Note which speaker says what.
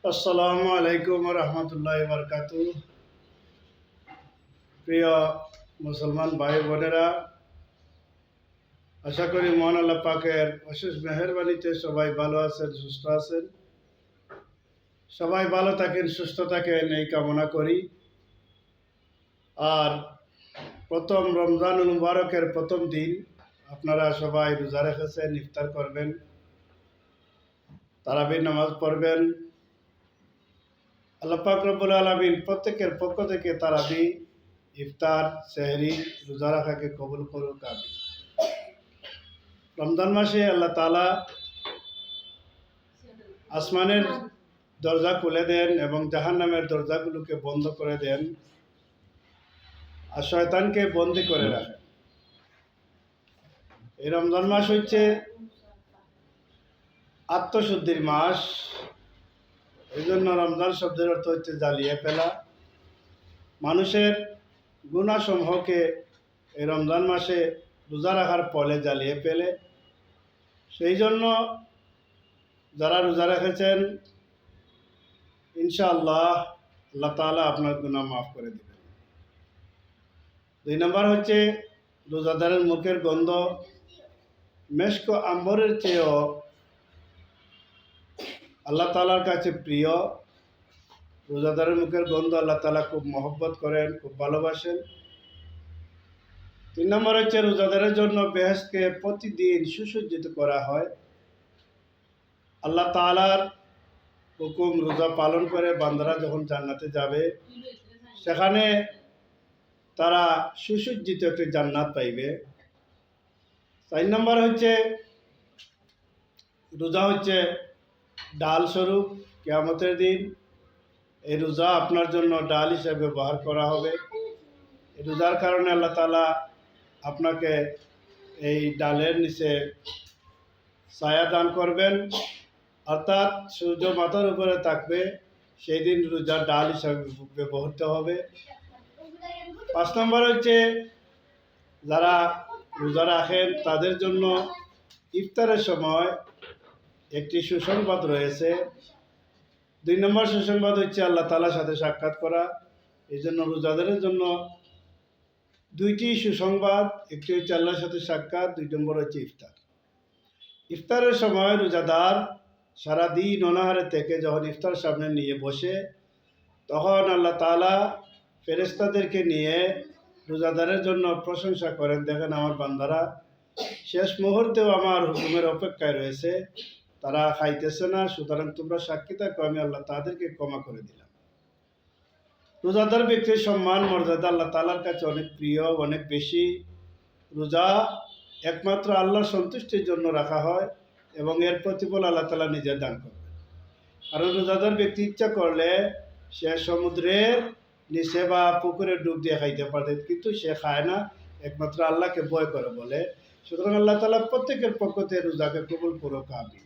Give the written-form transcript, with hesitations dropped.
Speaker 1: আসসালামু আলাইকুম রহমতুল্লাহ বরকাতু। প্রিয় মুসলমান ভাই বোনেরা, আশা করি মহান আল্লাহ পাকের অশেষ মেহেরবানিতে সবাই ভালো আছেন, সুস্থ আছেন। সবাই ভালো থাকেন, সুস্থ থাকেন এই কামনা করি। আর প্রথম রমজানুল মুবারকের প্রথম দিন আপনারা সবাই রোজা রেখেছেন, ইফতার করবেন, তারাবির নামাজ পড়বেন। আল্লাহ পাক রব্বুল আলামিন প্রত্যেকের পক্ষ থেকে তারাবি, ইফতার, সেহরি, রোজা রাখাকে কবুল করুক, আমিন। রমজান মাসে আল্লাহ তাআলা আসমানের দরজা খুলে দেন এবং জাহান্নামের দরজাগুলোকে বন্ধ করে দেন আর শয়তানকে বন্দি করে রাখেন। এই রমজান মাস হচ্ছে আত্মশুদ্ধির মাস। এই জন্য রমজান শব্দের অর্থ হচ্ছে জ্বালিয়ে ফেলা। মানুষের গুনাহসমূহকে এই রমজান মাসে রোজা রাখার ফলে জ্বালিয়ে ফেলে। সেই জন্য যারা রোজা রেখেছেন ইনশাআল্লাহ আল্লাহ তাআলা আপনার গুনাহ মাফ করে দেবেন। 2 নম্বর হচ্ছে রোজাদারের মুখের গন্ধ মেশক আম্বরের চেয়েও আল্লাহ তাআলার কাছে প্রিয়। রোজাদারের মুখের গন্ধ আল্লাহ তাআলা খুব মহব্বত করেন, খুব ভালোবাসেন। 3 নম্বর হচ্ছে রোজাদারের জন্য বেহেশতকে প্রতিদিন সুসজ্জিত করা হয়। আল্লাহ তাআলার হুকুম রোজা পালন করে বান্দারা যখন জান্নাতে যাবে সেখানে তারা সুসজ্জিত একটি জান্নাত পাইবে। 4 নম্বর হচ্ছে রোজা হচ্ছে ডাল স্বরূপ। কিয়ামতের দিন এই রোজা আপনার জন্য ডাল হিসেবে ব্যবহার করা হবে। এই রোজার কারণে আল্লাহ তাআলা আপনাকে এই ডালের নিচে ছায়া দান করবেন, অর্থাৎ সূর্য মাথার উপরে থাকবে। সেই দিন রোজা ডাল হিসাবে ব্যবহৃত হবে। 5 নম্বর হচ্ছে যারা রোজা রাখেন তাদের জন্য ইফতারের সময় একটি সুসংবাদ রয়েছে। 2 নম্বর সুসংবাদ হচ্ছে আল্লাহ তাআলার সাথে সাক্ষাৎ করা। এই জন্য রোজাদারের জন্য 2টি সুসংবাদ, একটি হচ্ছে আল্লাহর সাথে সাক্ষাৎ, 2 নম্বর হচ্ছে ইফতার। ইফতারের সময় রোজাদার সারাদিন অনাহারে থেকে যখন ইফতার সামনে নিয়ে বসে তখন আল্লাহ তাআলা ফেরেশতাদেরকে নিয়ে রোজাদারের জন্য প্রশংসা করেন, দেখেন আমার বান্দারা শেষ মুহূর্তেও আমার হুকুমের অপেক্ষায় রয়েছে, তারা খাইতেছে না, সুতরাং তোমরা সাক্ষী থাকো, আমি আল্লাহ তাদেরকে ক্ষমা করে দিলাম। রোজাদার ব্যক্তির সম্মান মর্যাদা আল্লাহ তাআলার কাছে অনেক প্রিয়, অনেক বেশি। রোজা একমাত্র আল্লাহর সন্তুষ্টির জন্য রাখা হয় এবং এর প্রতিফল আল্লাহ তাআলা নিজে দান করবেন। কারণ রোজাদার ব্যক্তি ইচ্ছা করলে সে সমুদ্রের নিচে বা পুকুরে ডুব দিয়ে খাইতে পারে, কিন্তু সে খায় না, একমাত্র আল্লাহকে ভয় করে বলে। সুতরাং আল্লাহ তাআলা প্রত্যেকের পক্ষ থেকে রোজাকে কবুল করুক, আমিন।